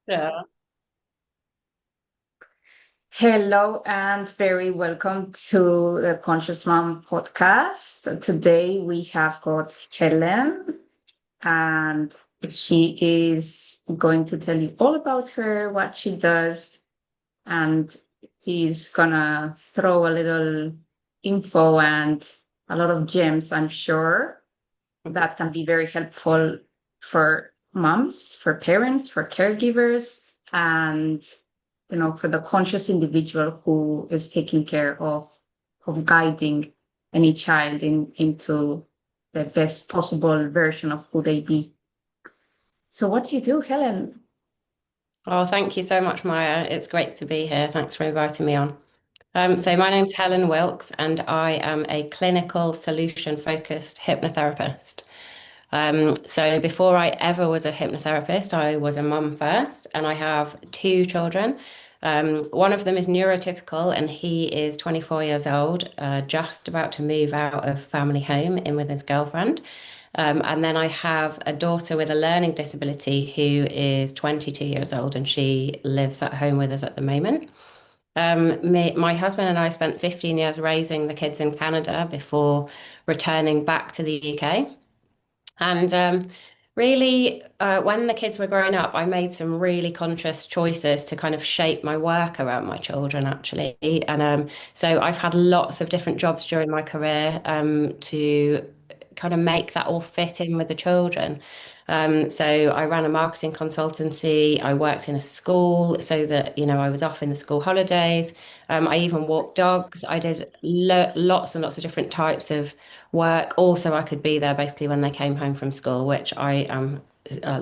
Yeah. Hello and very welcome to the Conscious Mom podcast. Today we have got Helen, and she is going to tell you all about her, what she does, and she's gonna throw a little info and a lot of gems, I'm sure, that can be very helpful for moms, for parents, for caregivers, and for the conscious individual who is taking care of guiding any child into the best possible version of who they be. So what do you do, Helen? Oh, thank you so much, Maya. It's great to be here. Thanks for inviting me on. So my name's Helen Wilkes, and I am a clinical solution-focused hypnotherapist. So before I ever was a hypnotherapist, I was a mum first, and I have two children. One of them is neurotypical, and he is 24 years old, just about to move out of family home in with his girlfriend. And then I have a daughter with a learning disability who is 22 years old, and she lives at home with us at the moment. My husband and I spent 15 years raising the kids in Canada before returning back to the UK. And really, when the kids were growing up, I made some really conscious choices to kind of shape my work around my children, actually. And so I've had lots of different jobs during my career to kind of make that all fit in with the children. So I ran a marketing consultancy. I worked in a school so that, I was off in the school holidays. I even walked dogs. I did lots and lots of different types of work. Also, I could be there basically when they came home from school, which I am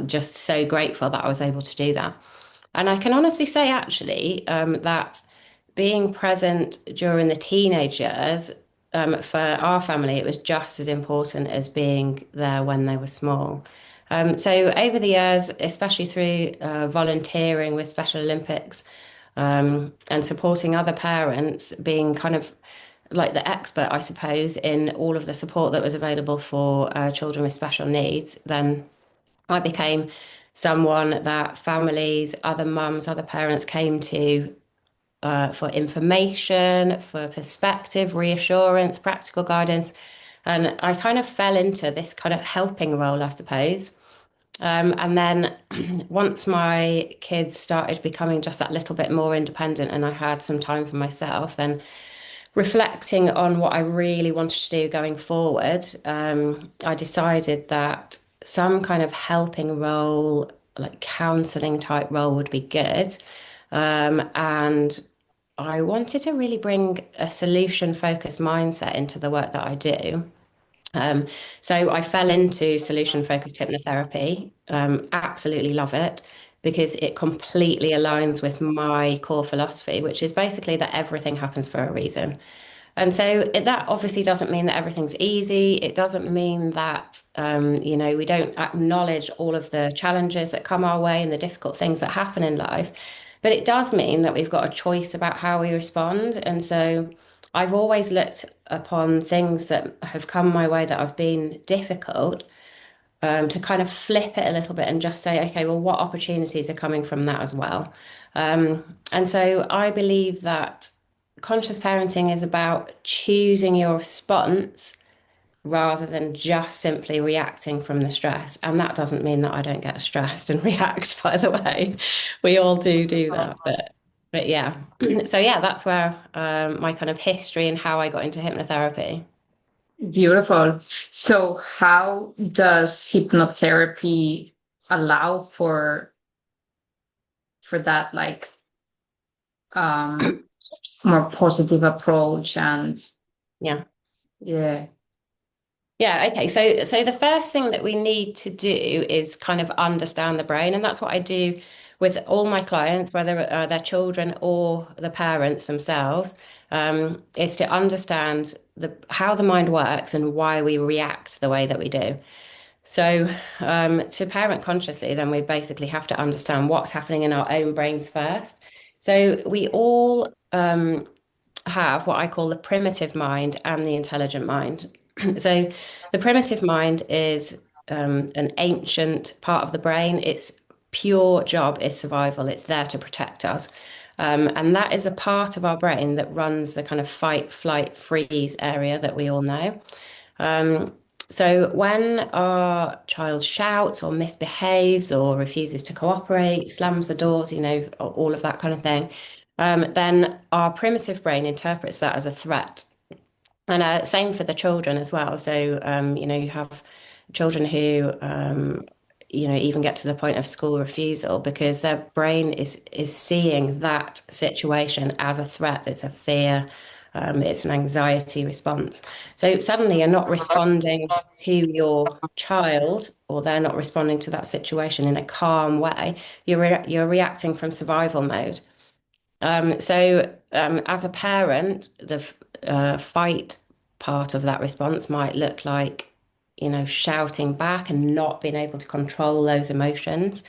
just so grateful that I was able to do that. And I can honestly say, actually, that being present during the teenage years, for our family, it was just as important as being there when they were small. So over the years, especially through volunteering with Special Olympics, and supporting other parents, being kind of like the expert, I suppose, in all of the support that was available for children with special needs, then I became someone that families, other mums, other parents came to for information, for perspective, reassurance, practical guidance. And I kind of fell into this kind of helping role, I suppose. And then once my kids started becoming just that little bit more independent and I had some time for myself, then reflecting on what I really wanted to do going forward, I decided that some kind of helping role, like counseling type role, would be good. And I wanted to really bring a solution focused mindset into the work that I do. Um, so I fell into solution focused hypnotherapy. Absolutely love it because it completely aligns with my core philosophy, which is basically that everything happens for a reason. And so that obviously doesn't mean that everything's easy. It doesn't mean that, we don't acknowledge all of the challenges that come our way and the difficult things that happen in life. But it does mean that we've got a choice about how we respond. And so I've always looked upon things that have come my way that have been difficult, to kind of flip it a little bit and just say, okay, well, what opportunities are coming from that as well? And so I believe that conscious parenting is about choosing your response rather than just simply reacting from the stress. And that doesn't mean that I don't get stressed and react, by the way. We all do that. But yeah. So yeah, that's where my kind of history and how I got into hypnotherapy. Beautiful. So how does hypnotherapy allow for that um more positive approach and Yeah. yeah. Yeah, okay. So the first thing that we need to do is kind of understand the brain, and that's what I do with all my clients, whether they're children or the parents themselves, is to understand how the mind works and why we react the way that we do. So to parent consciously, then we basically have to understand what's happening in our own brains first. So we all have what I call the primitive mind and the intelligent mind. So the primitive mind is an ancient part of the brain. It's pure job is survival. It's there to protect us. And that is the part of our brain that runs the kind of fight, flight, freeze area that we all know. Um, so when our child shouts or misbehaves or refuses to cooperate, slams the doors, all of that kind of thing, then our primitive brain interprets that as a threat. And same for the children as well. So, you have children who, even get to the point of school refusal because their brain is seeing that situation as a threat. It's a fear. It's an anxiety response. So suddenly you're not responding to your child, or they're not responding to that situation in a calm way. You're reacting from survival mode. As a parent, the fight part of that response might look like, shouting back and not being able to control those emotions.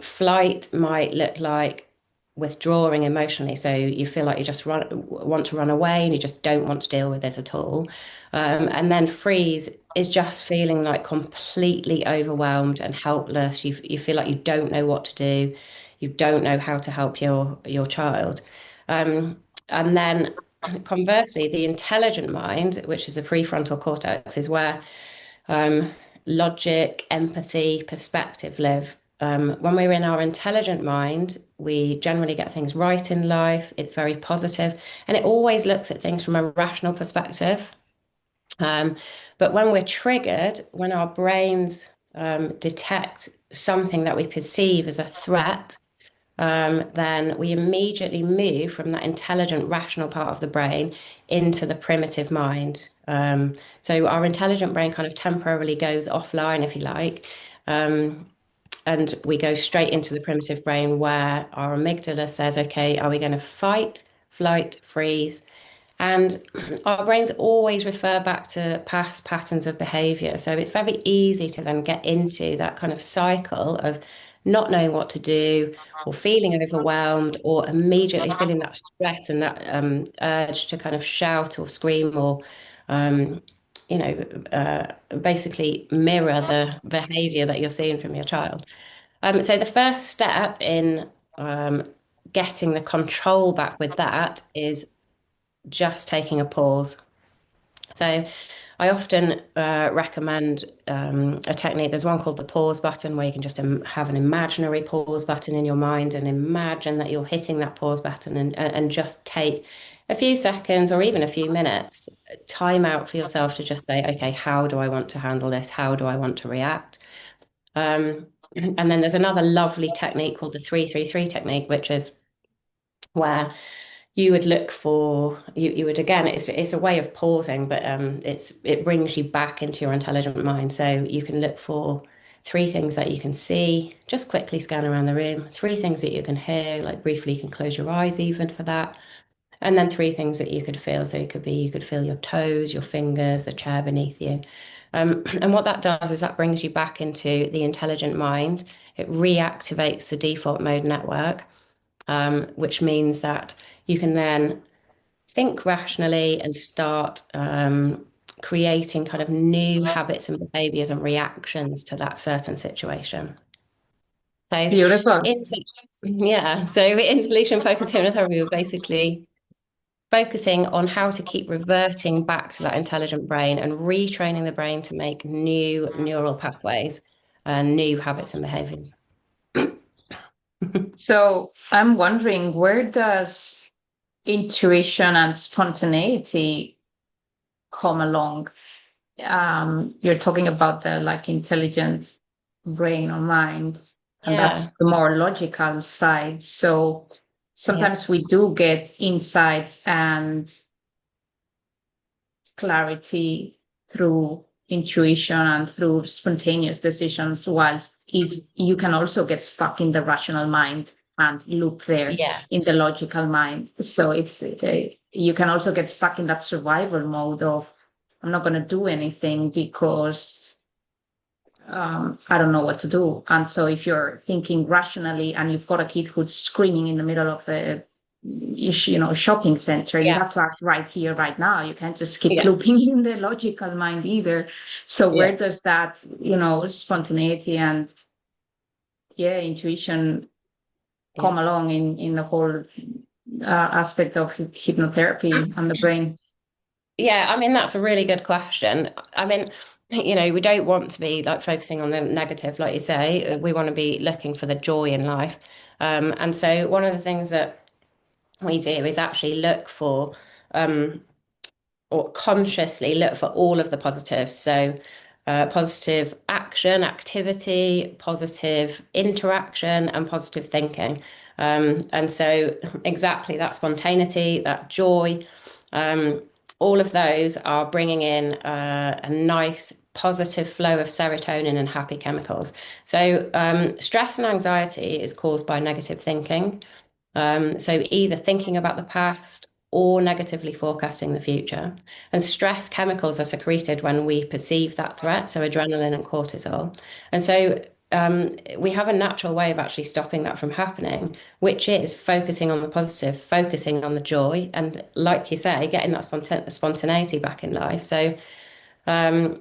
Flight might look like withdrawing emotionally. So you feel like you just want to run away and you just don't want to deal with this at all. And then freeze is just feeling like completely overwhelmed and helpless. You feel like you don't know what to do. You don't know how to help your child. Um, and then conversely, the intelligent mind, which is the prefrontal cortex, is where um, logic, empathy, perspective live. When we're in our intelligent mind, we generally get things right in life. It's very positive, and it always looks at things from a rational perspective. Um, but when we're triggered, when our brains detect something that we perceive as a threat, then we immediately move from that intelligent, rational part of the brain into the primitive mind. So our intelligent brain kind of temporarily goes offline, if you like, um, and we go straight into the primitive brain where our amygdala says, okay, are we going to fight, flight, freeze? And our brains always refer back to past patterns of behavior. So it's very easy to then get into that kind of cycle of not knowing what to do or feeling overwhelmed or immediately feeling that stress and that urge to kind of shout or scream or, um, basically mirror the behavior that you're seeing from your child. So the first step in getting the control back with that is just taking a pause. So I often recommend a technique. There's one called the pause button where you can just have an imaginary pause button in your mind and imagine that you're hitting that pause button and just take a few seconds or even a few minutes time out for yourself to just say, okay, how do I want to handle this? How do I want to react? And then there's another lovely technique called the 333 technique, which is where you would look for you would again it's a way of pausing, but it brings you back into your intelligent mind. So you can look for three things that you can see, just quickly scan around the room, three things that you can hear, like briefly you can close your eyes even for that, and then three things that you could feel. So it could be you could feel your toes, your fingers, the chair beneath you. And what that does is that brings you back into the intelligent mind. It reactivates the default mode network, which means that you can then think rationally and start creating kind of new habits and behaviors and reactions to that certain situation. So, Beautiful. in, yeah, so in solution focused hypnotherapy, we're basically focusing on how to keep reverting back to that intelligent brain and retraining the brain to make new neural pathways and new habits and behaviors. So I'm wondering, where does intuition and spontaneity come along? You're talking about the like intelligent brain or mind, and Yeah, that's the more logical side. So yeah, sometimes we do get insights and clarity through intuition and through spontaneous decisions, whilst if you can also get stuck in the rational mind and loop there yeah, in the logical mind. So it's you can also get stuck in that survival mode of I'm not going to do anything because I don't know what to do. And so if you're thinking rationally and you've got a kid who's screaming in the middle of a shopping center, you yeah, have to act right here, right now. You can't just keep yeah, looping in the logical mind either. So yeah. where does that, spontaneity and yeah, intuition Yeah. come along in the whole aspect of hypnotherapy and the brain. Yeah, I mean, that's a really good question. I mean, we don't want to be like focusing on the negative, like you say. We want to be looking for the joy in life. And so one of the things that we do is actually look for or consciously look for all of the positives. So, positive action, activity, positive interaction, and positive thinking. And so, exactly that spontaneity, that joy, um, all of those are bringing in a nice positive flow of serotonin and happy chemicals. So, stress and anxiety is caused by negative thinking. So either thinking about the past or negatively forecasting the future. And stress chemicals are secreted when we perceive that threat, so adrenaline and cortisol. And so we have a natural way of actually stopping that from happening, which is focusing on the positive, focusing on the joy, and like you say, getting that spontaneity back in life. So um,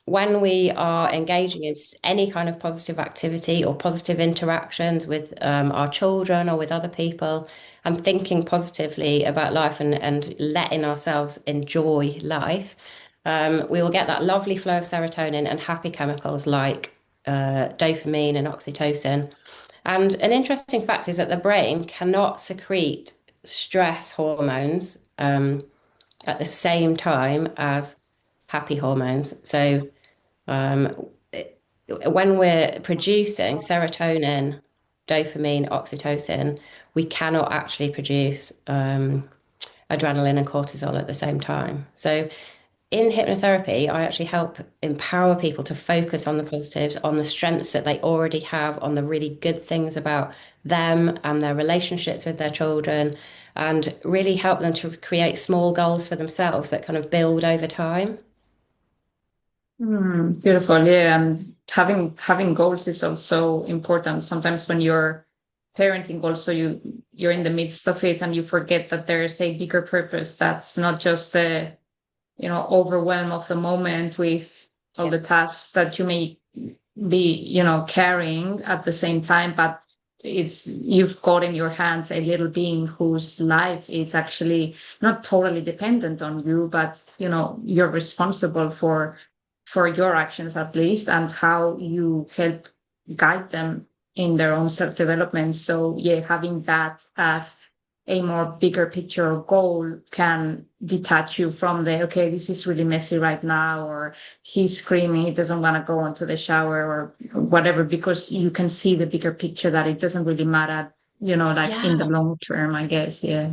when we are engaging in any kind of positive activity or positive interactions with our children or with other people and thinking positively about life and letting ourselves enjoy life, we will get that lovely flow of serotonin and happy chemicals like dopamine and oxytocin. And an interesting fact is that the brain cannot secrete stress hormones at the same time as happy hormones. So um, when we're producing serotonin, dopamine, oxytocin, we cannot actually produce adrenaline and cortisol at the same time. So in hypnotherapy, I actually help empower people to focus on the positives, on the strengths that they already have, on the really good things about them and their relationships with their children, and really help them to create small goals for themselves that kind of build over time. Beautiful. Yeah, and having goals is also important. Sometimes when you're parenting, also you're in the midst of it and you forget that there's a bigger purpose. That's not just the overwhelm of the moment with all Yeah. the tasks that you may be carrying at the same time, but it's you've got in your hands a little being whose life is actually not totally dependent on you, but you're responsible for your actions at least, and how you help guide them in their own self-development. So yeah, having that as a more bigger picture goal can detach you from the, okay, this is really messy right now, or he's screaming, he doesn't want to go into the shower or whatever, because you can see the bigger picture that it doesn't really matter, like in the Yeah. long term, I guess. Yeah.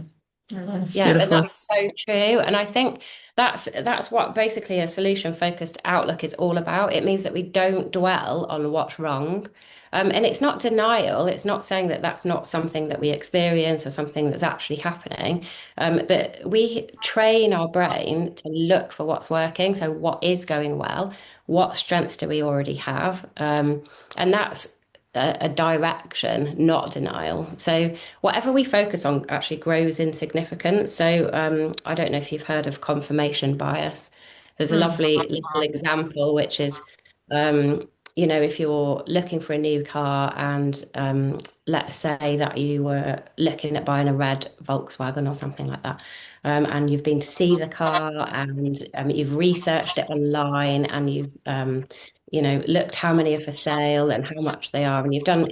Yeah, that's Yeah, and beautiful. that's so true. And I think that's what basically a solution focused outlook is all about. It means that we don't dwell on what's wrong. And it's not denial. It's not saying that that's not something that we experience or something that's actually happening. But we train our brain to look for what's working. So what is going well? What strengths do we already have? And that's a direction, not denial. So whatever we focus on actually grows in significance. So I don't know if you've heard of confirmation bias. There's a Mm. lovely little example, which is, um, if you're looking for a new car and let's say that you were looking at buying a red Volkswagen or something like that, and you've been to see the car and you've researched it online and you've looked how many are for sale and how much they are, and you've done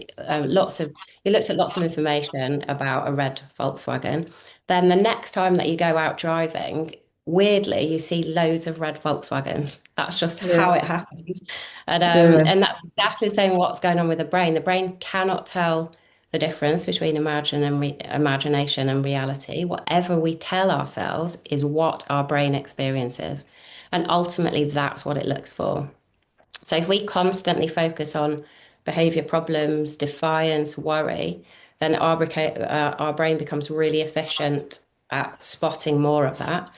you looked at lots of information about a red Volkswagen. Then the next time that you go out driving, weirdly, you see loads of red Volkswagens. That's just how Yeah. it happens. And Yeah. that's exactly saying what's going on with the brain. The brain cannot tell the difference between imagination and reality. Whatever we tell ourselves is what our brain experiences. And ultimately, that's what it looks for. So if we constantly focus on behavior problems, defiance, worry, then our brain becomes really efficient at spotting more of that.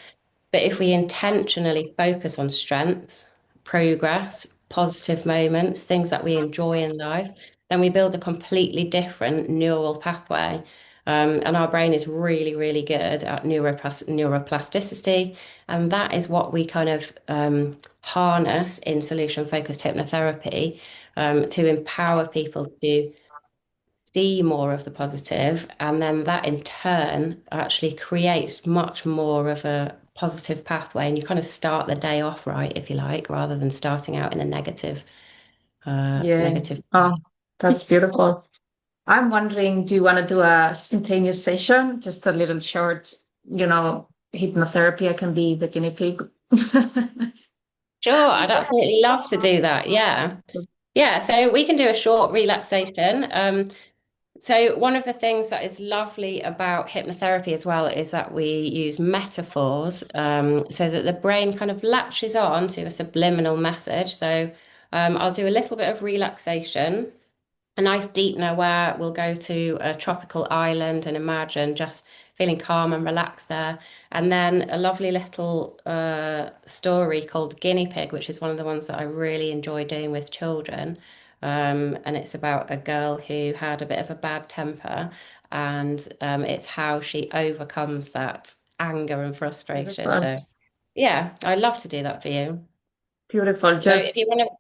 But if we intentionally focus on strengths, progress, positive moments, things that we enjoy in life, then we build a completely different neural pathway. And our brain is really, really good at neuroplasticity. And that is what we kind of harness in solution focused hypnotherapy to empower people to see more of the positive, and then that in turn actually creates much more of a positive pathway, and you kind of start the day off right, if you like, rather than starting out in a Yeah. negative. Oh, that's beautiful. I'm wondering, do you want to do a spontaneous session? Just a little short, hypnotherapy. I can be the guinea pig. Sure, I'd absolutely love to do that. Yeah. Yeah, so we can do a short relaxation. So one of the things that is lovely about hypnotherapy as well is that we use metaphors, so that the brain kind of latches on to a subliminal message. So I'll do a little bit of relaxation, a nice deep nowhere. We'll go to a tropical island and imagine just feeling calm and relaxed there. And then a lovely little story called Guinea Pig, which is one of the ones that I really enjoy doing with children. And it's about a girl who had a bit of a bad temper, and it's how she overcomes that anger and frustration. Beautiful. So, yeah, I'd love to do that for you. Beautiful. So, if you Just want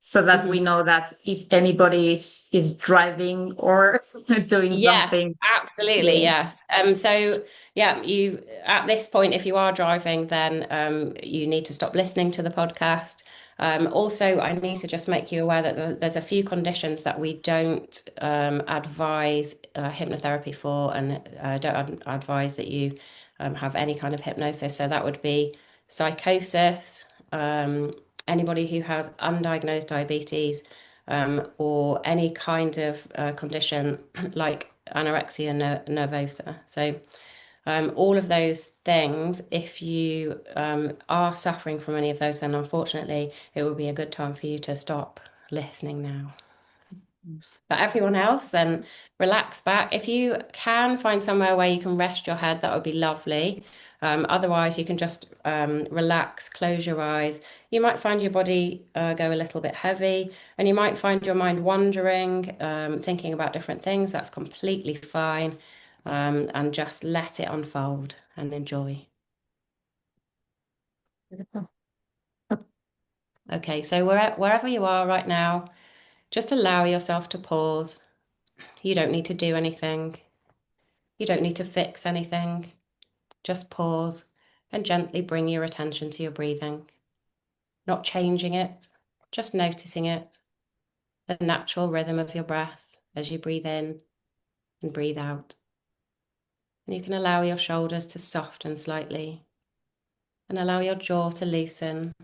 so that to. we know that if anybody is driving or doing Yes, something. absolutely, Yeah. yes. So yeah, you at this point, if you are driving, then you need to stop listening to the podcast. Also, I need to just make you aware that there's a few conditions that we don't advise hypnotherapy for, and don't advise that you have any kind of hypnosis. So that would be psychosis, anybody who has undiagnosed diabetes, or any kind of condition like anorexia nervosa. So, all of those things, if you are suffering from any of those, then unfortunately, it would be a good time for you to stop listening now. But everyone else, then relax back. If you can find somewhere where you can rest your head, that would be lovely. Otherwise, you can just relax, close your eyes. You might find your body go a little bit heavy, and you might find your mind wandering, thinking about different things. That's completely fine. And just let it unfold and enjoy. Beautiful. Okay, so wherever you are right now, just allow yourself to pause. You don't need to do anything. You don't need to fix anything. Just pause and gently bring your attention to your breathing, not changing it, just noticing it, the natural rhythm of your breath as you breathe in and breathe out. And you can allow your shoulders to soften slightly and allow your jaw to loosen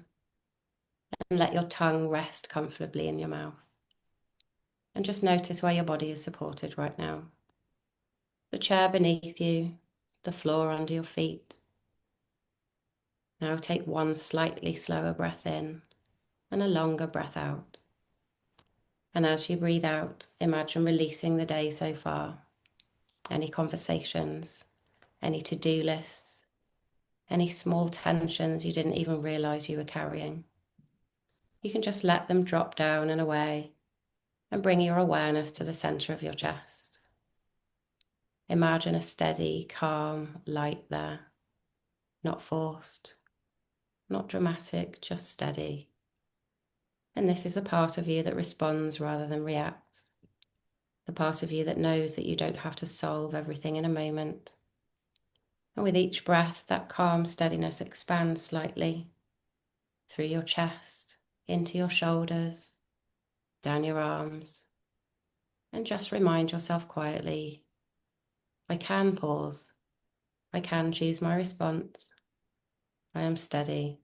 and let your tongue rest comfortably in your mouth. And just notice where your body is supported right now. The chair beneath you, the floor under your feet. Now take one slightly slower breath in and a longer breath out. And as you breathe out, imagine releasing the day so far. Any conversations, any to-do lists, any small tensions you didn't even realize you were carrying. You can just let them drop down and away and bring your awareness to the center of your chest. Imagine a steady, calm light there, not forced, not dramatic, just steady. And this is the part of you that responds rather than reacts. The part of you that knows that you don't have to solve everything in a moment. And with each breath, that calm steadiness expands slightly through your chest, into your shoulders, down your arms. And just remind yourself quietly, I can pause. I can choose my response. I am steady.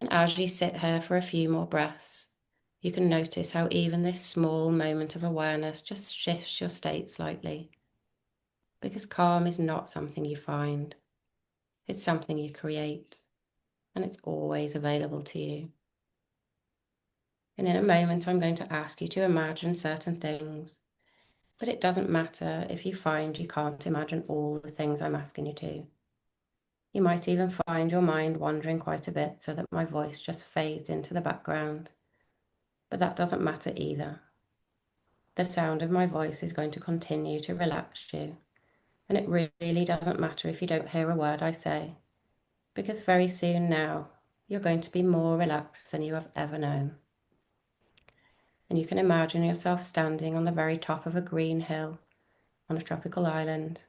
And as you sit here for a few more breaths, you can notice how even this small moment of awareness just shifts your state slightly. Because calm is not something you find, it's something you create, and it's always available to you. And in a moment, I'm going to ask you to imagine certain things, but it doesn't matter if you find you can't imagine all the things I'm asking you to. You might even find your mind wandering quite a bit so that my voice just fades into the background, but that doesn't matter either. The sound of my voice is going to continue to relax you, and it really doesn't matter if you don't hear a word I say, because very soon now, you're going to be more relaxed than you have ever known. And you can imagine yourself standing on the very top of a green hill on a tropical island.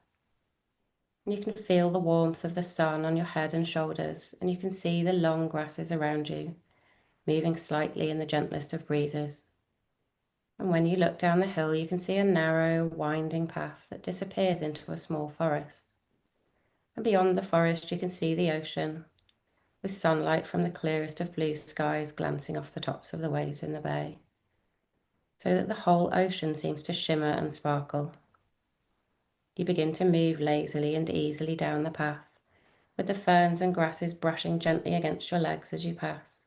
And you can feel the warmth of the sun on your head and shoulders, and you can see the long grasses around you, moving slightly in the gentlest of breezes. And when you look down the hill, you can see a narrow, winding path that disappears into a small forest. And beyond the forest, you can see the ocean, with sunlight from the clearest of blue skies glancing off the tops of the waves in the bay, so that the whole ocean seems to shimmer and sparkle. You begin to move lazily and easily down the path, with the ferns and grasses brushing gently against your legs as you pass,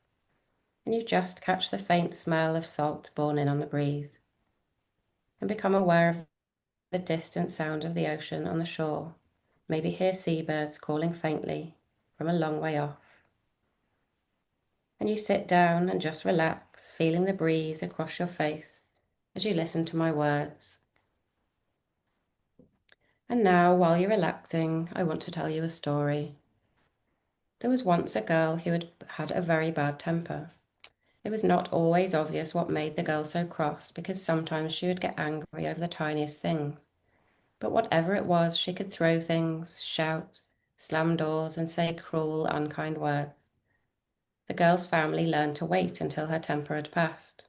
and you just catch the faint smell of salt borne in on the breeze, and become aware of the distant sound of the ocean on the shore, maybe hear seabirds calling faintly from a long way off. And you sit down and just relax, feeling the breeze across your face as you listen to my words. And now, while you're relaxing, I want to tell you a story. There was once a girl who had had a very bad temper. It was not always obvious what made the girl so cross, because sometimes she would get angry over the tiniest things. But whatever it was, she could throw things, shout, slam doors, and say cruel, unkind words. The girl's family learned to wait until her temper had passed.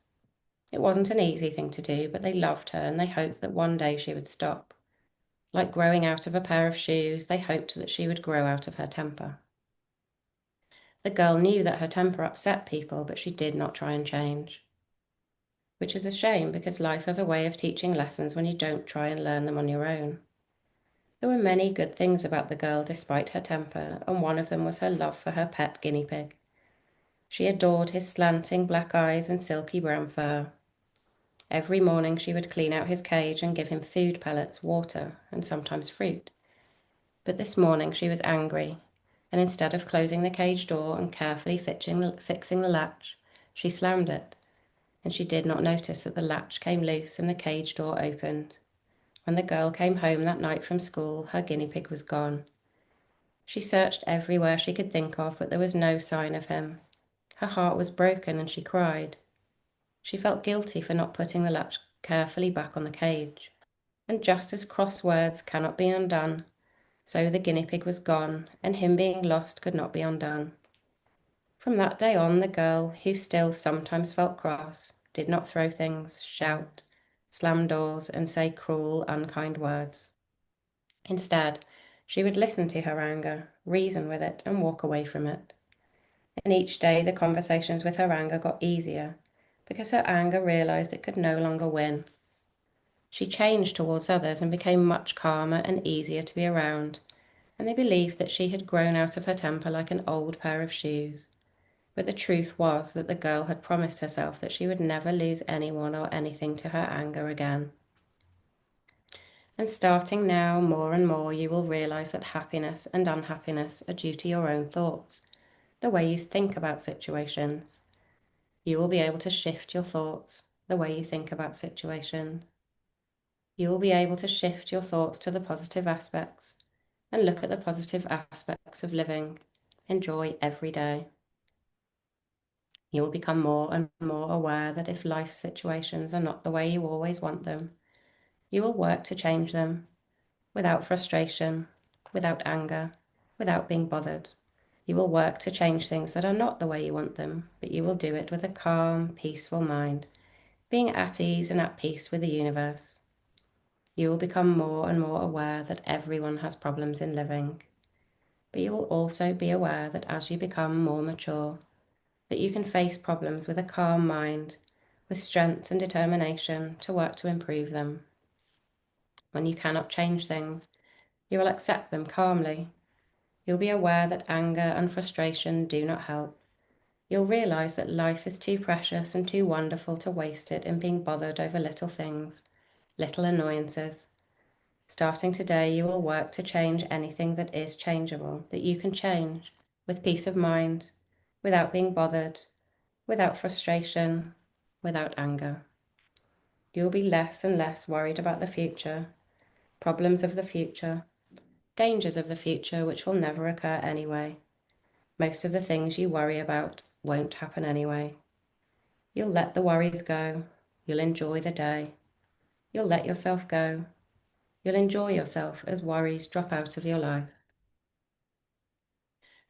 It wasn't an easy thing to do, but they loved her and they hoped that one day she would stop. Like growing out of a pair of shoes, they hoped that she would grow out of her temper. The girl knew that her temper upset people, but she did not try and change. Which is a shame, because life has a way of teaching lessons when you don't try and learn them on your own. There were many good things about the girl despite her temper, and one of them was her love for her pet guinea pig. She adored his slanting black eyes and silky brown fur. Every morning she would clean out his cage and give him food pellets, water, and sometimes fruit. But this morning she was angry, and instead of closing the cage door and carefully fixing the latch, she slammed it, and she did not notice that the latch came loose and the cage door opened. When the girl came home that night from school, her guinea pig was gone. She searched everywhere she could think of, but there was no sign of him. Her heart was broken and she cried. She felt guilty for not putting the latch carefully back on the cage. And just as cross words cannot be undone, so the guinea pig was gone, and him being lost could not be undone. From that day on, the girl, who still sometimes felt cross, did not throw things, shout, slam doors, and say cruel, unkind words. Instead, she would listen to her anger, reason with it, and walk away from it. And each day the conversations with her anger got easier, because her anger realized it could no longer win. She changed towards others and became much calmer and easier to be around, and they believed that she had grown out of her temper like an old pair of shoes. But the truth was that the girl had promised herself that she would never lose anyone or anything to her anger again. And starting now, more and more, you will realize that happiness and unhappiness are due to your own thoughts, the way you think about situations. You will be able to shift your thoughts, the way you think about situations. You will be able to shift your thoughts to the positive aspects and look at the positive aspects of living. Enjoy every day. You will become more and more aware that if life situations are not the way you always want them, you will work to change them without frustration, without anger, without being bothered. You will work to change things that are not the way you want them, but you will do it with a calm, peaceful mind, being at ease and at peace with the universe. You will become more and more aware that everyone has problems in living, but you will also be aware that as you become more mature, that you can face problems with a calm mind, with strength and determination to work to improve them. When you cannot change things, you will accept them calmly. You'll be aware that anger and frustration do not help. You'll realize that life is too precious and too wonderful to waste it in being bothered over little things, little annoyances. Starting today, you will work to change anything that is changeable, that you can change, with peace of mind, without being bothered, without frustration, without anger. You'll be less and less worried about the future, problems of the future, dangers of the future which will never occur anyway. Most of the things you worry about won't happen anyway. You'll let the worries go. You'll enjoy the day. You'll let yourself go. You'll enjoy yourself as worries drop out of your life.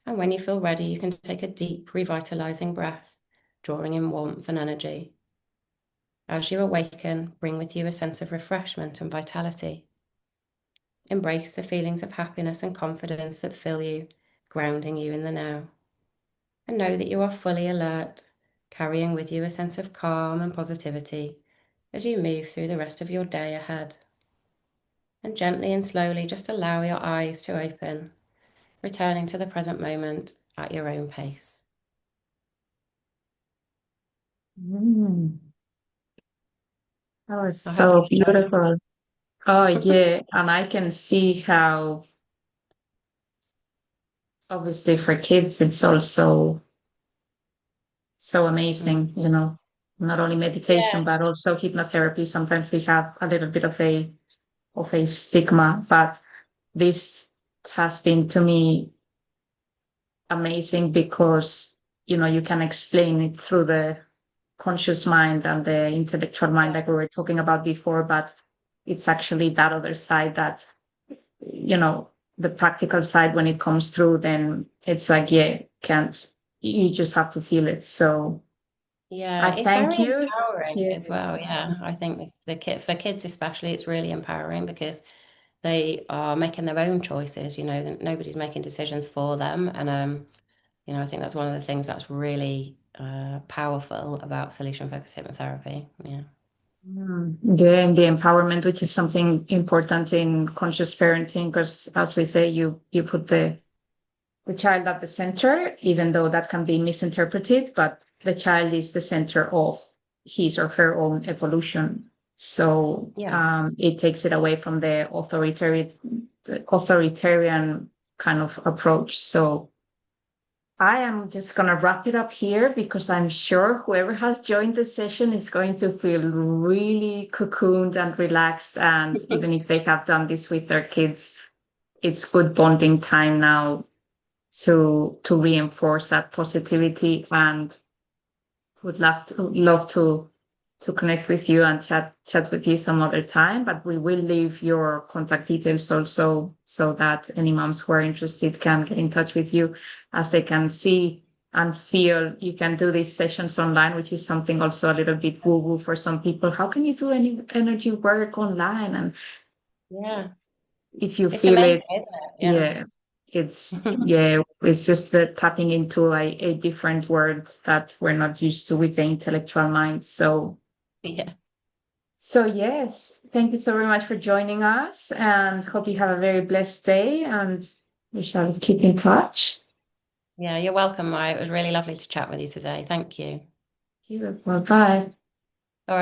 And when you feel ready, you can take a deep, revitalizing breath, drawing in warmth and energy. As you awaken, bring with you a sense of refreshment and vitality. Embrace the feelings of happiness and confidence that fill you, grounding you in the now. And know that you are fully alert, carrying with you a sense of calm and positivity as you move through the rest of your day ahead. And gently and slowly just allow your eyes to open, returning to the present moment at your own pace. Mm, that was I'll have so you know. beautiful. Oh, yeah. And I can see how, obviously, for kids, it's also so Mm. amazing, not only meditation, Yeah, but also hypnotherapy. Sometimes we have a little bit of a stigma, but this has been to me amazing because you can explain it through the conscious mind and the intellectual mind, like we were talking about before, but it's actually that other side that you know the practical side, when it comes through, then it's like, yeah, can't you just have to feel it. So I yeah, it's very thank you. empowering Yeah. as well. Yeah, I think for kids especially, it's really empowering because they are making their own choices. Nobody's making decisions for them, and I think that's one of the things that's really powerful about solution-focused hypnotherapy. Yeah. Yeah, and the empowerment, which is something important in conscious parenting, because as we say, you put the child at the center, even though that can be misinterpreted, but the child is the center of his or her own evolution. So Yeah. it takes it away from the authoritarian kind of approach. So I am just going to wrap it up here because I'm sure whoever has joined the session is going to feel really cocooned and relaxed. And even if they have done this with their kids, it's good bonding time now to reinforce that positivity, and would love to connect with you and chat with you some other time. But we will leave your contact details also, so that any moms who are interested can get in touch with you, as they can see and feel you can do these sessions online, which is something also a little bit woo woo for some people. How can you do any energy work online? And Yeah. if you It's feel amazing, it, isn't it? Yeah. yeah, it's just the tapping into a different world that we're not used to with the intellectual mind. Yeah. So yes, thank you so very much for joining us, and hope you have a very blessed day, and we shall keep in touch. Yeah, you're welcome, Maya. It was really lovely to chat with you today. Thank you. Bye bye.